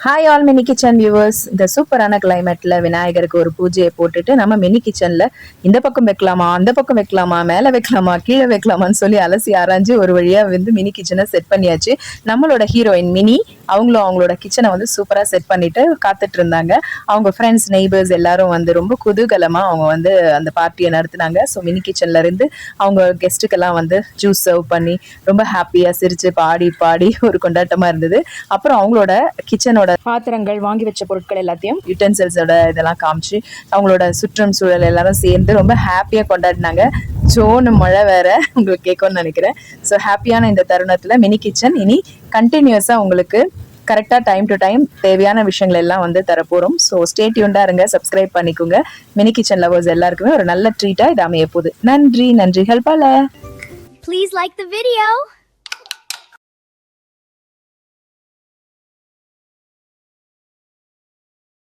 Hi all mini kitchen viewers. இந்த சூப்பரான கிளைமேட்ல விநாயகருக்கு ஒரு பூஜையை போட்டுட்டு நம்ம மினி கிச்சன்ல இந்த பக்கம் வைக்கலாமா, அந்த பக்கம் வைக்கலாமா, மேல வைக்கலாமா, கீழே வைக்கலாமான்னு சொல்லி அலசி ஆராய்ஞ்சு ஒரு வழியா மினி கிச்சனை செட் பண்ணியாச்சு. நம்மளோட ஹீரோயின் மினி அவங்களும் அவங்களோட கிச்சனை சூப்பரா செட் பண்ணிட்டு காத்துட்டு இருந்தாங்க. அவங்க ஃப்ரெண்ட்ஸ் நெய்பர்ஸ் எல்லாரும் ரொம்ப குதூகலமா அவங்க அந்த பார்ட்டியை நடத்தினாங்க. ஸோ மினி கிச்சன்ல இருந்து அவங்க கெஸ்ட்டுக்கெல்லாம் ஜூஸ் சர்வ் பண்ணி ரொம்ப ஹாப்பியா சிரிச்சு பாடி பாடி ஒரு கொண்டாட்டமா இருந்தது. அப்புறம் அவங்களோட கிச்சனோட பாத்திரங்கள், வாங்கி வச்ச பொருட்கள் எல்லாத்தையும் யூட்டென்சில்ஸோட இதெல்லாம் காமிச்சு அவங்களோட சுற்றம் சூழல் எல்லாரும் சேர்ந்து ரொம்ப ஹாப்பியா கொண்டாடினாங்க. ஜோனு மழை வேற உங்களுக்கு கேட்கும்னு நினைக்கிறேன். ஸோ ஹாப்பியான இந்த தருணத்துல மினி கிச்சன் இனி கண்டினியூஸா உங்களுக்கு கரெக்டா டைம் டு டைம் தேவையான விஷயங்கள் எல்லாம் தரப்போறோம். ஸோ ஸ்டே டியூன்டா இருங்க, சப்ஸ்கிரைப் பண்ணிக்கோங்க. மினி கிச்சன் லவர்ஸ் எல்லாருக்குமே ஒரு நல்ல ட்ரீட்டா இது அமைய போகுது. நன்றி. ஹெல்ப்பால Please like the video.